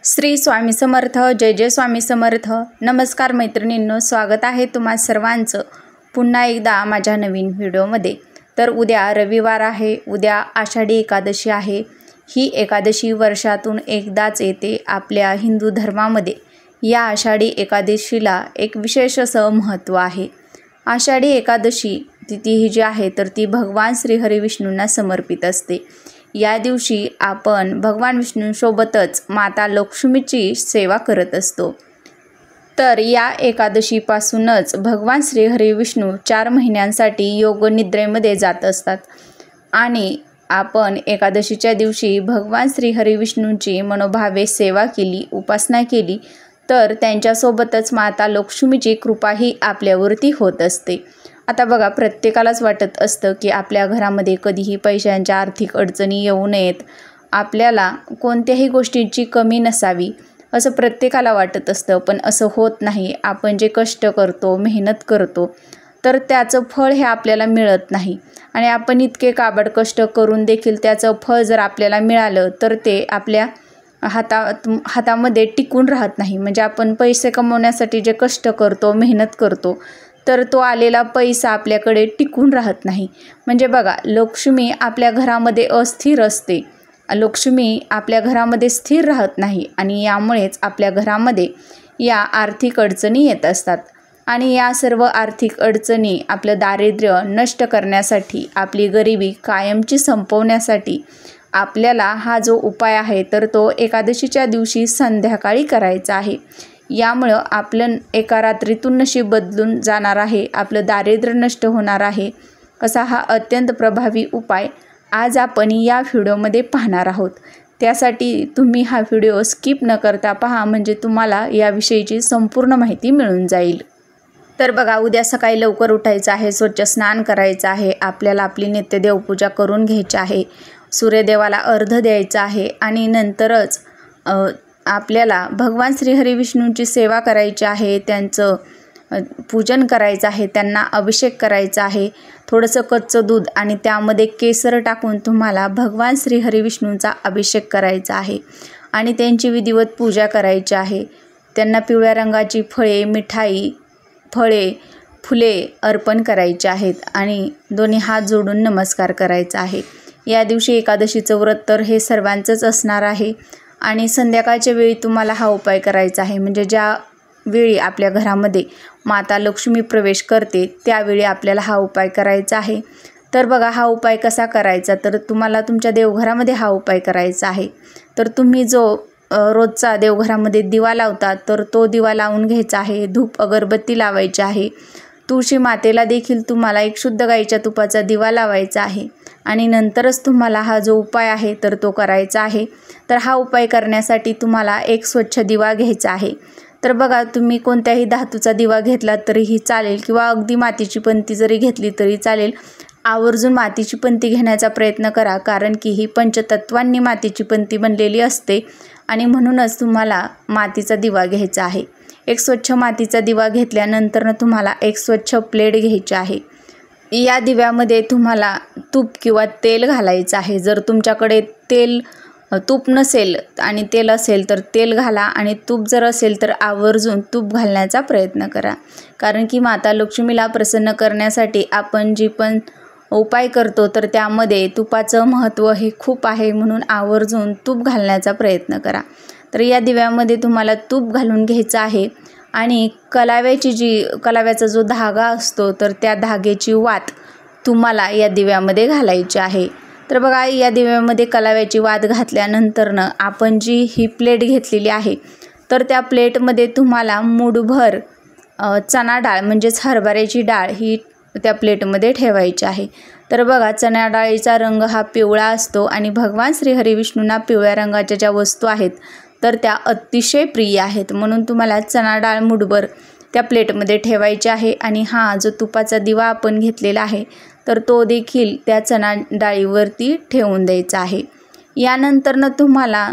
श्री स्वामी समर्थ। जय जय स्वामी समर्थ। नमस्कार मैत्रिणींनो, स्वागत आहे तुम्हा सर्वांचं पुन्हा एकदा माझ्या नवीन व्हिडिओमध्ये। तर उद्या रविवार आहे, उद्या आषाढी एकादशी आहे। ही एकादशी वर्षातून एकदाच येते आपल्या हिंदू धर्मामध्ये। या आषाढी एकादशीला एक विशेष असं महत्त्व आहे। आषाढी एकादशी तिथी ही जी आहे तर ती भगवान श्री हरी विष्णूंना समर्पित असते। या दिवशी आपण भगवान विष्णूंसोबतच माता लक्ष्मीची सेवा करत असतो। तर या एकादशीपासूनच भगवान श्री हरी विष्णू 4 महिन्यांसाठी योग निद्रेमध्ये जात असतात आणि आपण एकादशीच्या दिवशी भगवान श्री हरी विष्णूंची मनोभावे सेवा केली, उपासना केली तर त्यांच्यासोबतच माता लक्ष्मीची कृपाही आपल्यावरती होत असते। आता बघा, प्रत्येकालाच वाटत असतं की आपल्या घरामध्ये कधीही पैशांच्या आर्थिक अडचणी येऊ नयेत, आपल्याला कोणत्याही गोष्टींची कमी नसावी असं प्रत्येकाला वाटत असतं। पण असं होत नाही। आपण जे कष्ट करतो, मेहनत करतो तर त्याचं फळ हे आपल्याला मिळत नाही आणि आपण इतके काबाड कष्ट करून देखील त्याचं फळ जर आपल्याला मिळालं तर ते आपल्या हातामध्ये टिकून राहत नाही। म्हणजे आपण पैसे कमवण्यासाठी जे कष्ट करतो, मेहनत करतो तर तो आलेला पैसा आपल्याकडे टिकून राहत नाही। म्हणजे बघा, लक्ष्मी आपल्या घरामध्ये अस्थिर असते, लक्ष्मी आपल्या घरामध्ये स्थिर राहत नाही आणि यामुळेच आपल्या घरामध्ये या आर्थिक अडचणी येत असतात। आणि या सर्व आर्थिक अडचणी, आपलं दारिद्र्य नष्ट करण्यासाठी, आपली गरिबी कायमची संपवण्यासाठी आपल्याला हा जो उपाय आहे तर तो एकादशीच्या दिवशी संध्याकाळी करायचा आहे। यामुळं आपलं एका रात्रीतून नशीब बदलून जाणार आहे, आपलं दारिद्र्य नष्ट होणार आहे। असा हा अत्यंत प्रभावी उपाय आज आपण या व्हिडिओमध्ये पाहणार आहोत। त्यासाठी तुम्ही हा व्हिडिओ स्किप न करता पहा, म्हणजे तुम्हाला याविषयीची संपूर्ण माहिती मिळून जाईल। तर बघा, उद्या सकाळी लवकर उठायचं आहे, स्वच्छ स्नान करायचं आहे, आपल्याला आपली नित्य देवपूजा करून घ्यायची आहे, सूर्यदेवाला अर्घ्य द्यायचं आहे आणि नंतरच आपल्याला भगवान श्री हरी विष्णूंची सेवा करायची आहे, त्यांचं पूजन करायचं आहे, त्यांना अभिषेक करायचा आहे। थोडंसं कच्चं दूध आणि त्यामध्ये केसर टाकून तुम्हाला भगवान श्री हरी विष्णूंचा अभिषेक करायचा आहे आणि त्यांची विधिवत पूजा करायची आहे। त्यांना पिवळ्या रंगाची फळे, मिठाई, फळे, फुले अर्पण करायचे आहेत आणि दोन्ही हात जोडून नमस्कार करायचा आहे। या दिवशी एकादशीचं व्रत तर हे सर्वांचंच असणार आहे आणि संध्याकाळच्या वेळी तुम्हाला हा उपाय करायचा आहे। म्हणजे ज्या वेळी आपल्या घरामध्ये माता लक्ष्मी प्रवेश करते त्यावेळी आपल्याला हा उपाय करायचा आहे। तर बघा, हा उपाय कसा करायचा, तर तुम्हाला तुमच्या देवघरामध्ये हा उपाय करायचा आहे। तर तुम्ही जो रोजचा देवघरामध्ये दिवा लावता तर तो दिवा लावून घ्यायचा आहे, धूप अगरबत्ती लावायची आहे, तुळशी मातेला देखील तुम्हाला एक शुद्ध गाईच्या तुपाचा दिवा लावायचा आहे आणि नंतरच तुम्हाला हा जो उपाय आहे तर तो करायचा आहे। तर हा उपाय करण्यासाठी तुम्हाला एक स्वच्छ दिवा घ्यायचा आहे। तर बघा, तुम्ही कोणत्याही धातूचा दिवा घेतला तरीही चालेल किंवा अगदी मातीची पंती जरी घेतली तरी चालेल। आवर्जून मातीची पंती घेण्याचा प्रयत्न करा, कारण की ही पंचतत्वांनी मातीची पंती बनलेली असते आणि म्हणूनच तुम्हाला मातीचा दिवा घ्यायचा आहे। एक स्वच्छ मातीचा दिवा घेतल्यानंतर तुम्हाला एक स्वच्छ प्लेट घ्यायची आहे। या दिव्यामध्ये तुम्हाला तूप किंवा तेल घालायचं आहे। जर तुमच्याकडे तूप नसेल आणि तेल असेल तर तेल घाला आणि तूप जर असेल तर आवर्जून तूप घालण्याचा प्रयत्न करा, कारण की माता लक्ष्मीला प्रसन्न करण्यासाठी आपण जी पण उपाय करतो तर त्यामध्ये तुपाचं महत्त्व हे खूप आहे, म्हणून आवर्जून तूप घालण्याचा प्रयत्न करा। तर या दिव्यामध्ये तुम्हाला तूप घालून घ्यायचं आहे आणि कलाव्याचा जो धागा असतो तर त्या धाग्याची वात तुम्हाला या दिव्यामध्ये घालायची आहे। तर बघा, या दिव्यामध्ये कलाव्याची वात घातल्यानंतरनं आपण जी ही प्लेट घेतलेली आहे तर त्या प्लेटमध्ये तुम्हाला मूठभर चणा डाळ म्हणजेच हरभऱ्याची डाळ ही त्या प्लेटमध्ये ठेवायची आहे। तर बघा, चणा डाळीचा रंग हा पिवळा असतो आणि भगवान श्री हरी विष्णूंना पिवळ्या रंगाच्या ज्या वस्तू आहेत तर त्या अतिशय प्रिय आहेत, म्हणून तुम्हाला चणा डाळ मूठभर त्या प्लेटमध्ये ठेवायची आहे आणि हा जो तुपाचा दिवा आपण घेतलेला आहे तर तो देखील त्या चणा डाळीवरती ठेवून द्यायचा आहे। यानंतरनं तुम्हाला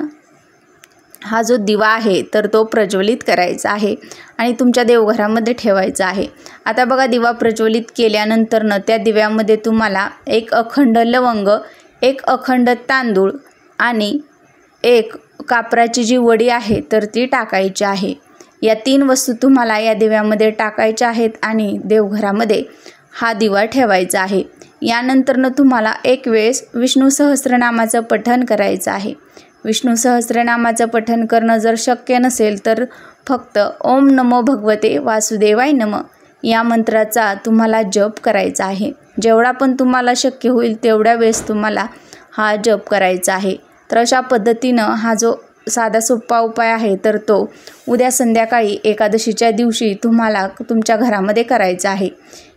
हा जो दिवा आहे तर तो प्रज्वलित करायचा आहे आणि तुमच्या देवघरामध्ये ठेवायचा आहे। आता बघा, दिवा प्रज्वलित केल्यानंतरनं त्या दिव्यामध्ये तुम्हाला एक अखंड लवंग, एक अखंड तांदूळ आणि एक कापराची जी वडी आहे तर ती टाकायची आहे। या 3 वस्तू तुम्हाला या दिव्यामध्ये टाकायच्या आहेत आणि देवघरामध्ये हा दिवा ठेवायचा आहे। यानंतरनं तुम्हाला एक वेळेस विष्णू सहस्त्रनामाचं पठण करायचं आहे। विष्णू सहस्त्रनामाचं पठण करणं जर शक्य नसेल तर फक्त ओम नमो भगवते वासुदेवाय नमः या मंत्राचा तुम्हाला जप करायचा आहे। जेवढा पण तुम्हाला शक्य होईल तेवढ्या वेळेस तुम्हाला हा जप करायचा आहे। तर अशा पद्धतीनं हा जो साधा सोपा उपाय आहे तर तो उद्या संध्याकाळी एकादशीच्या दिवशी तुम्हाला तुमच्या घरामध्ये करायचा आहे।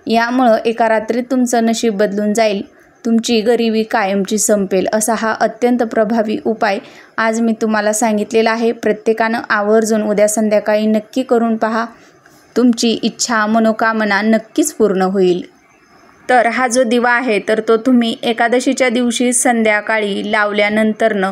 यामुळं एका रात्रीत तुमचं नशीब बदलून जाईल, तुमची गरिबी कायमची संपेल असा हा अत्यंत प्रभावी उपाय आज मी तुम्हाला सांगितलेला आहे। प्रत्येकानं आवर्जून उद्या संध्याकाळी नक्की करून पहा, तुमची इच्छा मनोकामना नक्कीच पूर्ण होईल। तर हा जो दिवा आहे तर तो तुम्ही एकादशीच्या दिवशी संध्याकाळी लावल्यानंतरनं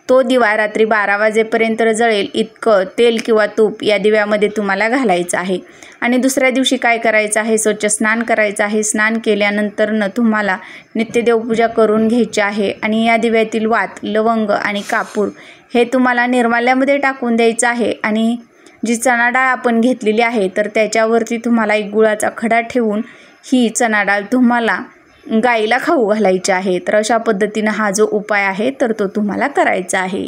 तो दिवा रात्री 12 वाजेपर्यंत जळेल इतकं तेल किंवा तूप या दिव्यामध्ये तुम्हाला घालायचं आहे। आणि दुसऱ्या दिवशी काय करायचं आहे, स्वच्छ स्नान करायचं आहे। स्नान केल्यानंतरनं तुम्हाला नित्य देवपूजा करून घ्यायची आहे आणि या दिव्यातील वात, लवंग आणि कापूर हे तुम्हाला निर्माल्यामध्ये टाकून द्यायचं आहे। आणि जी चणा डाळ आपण घेतलेली आहे तर त्याच्यावरती तुम्हाला एक गुळाचा खडा ठेवून ही चणा डाळ तुम्हाला गाईला खाऊ घालायची आहे। तर अशा पद्धतीनं हा जो उपाय आहे तर तो तुम्हाला करायचा आहे।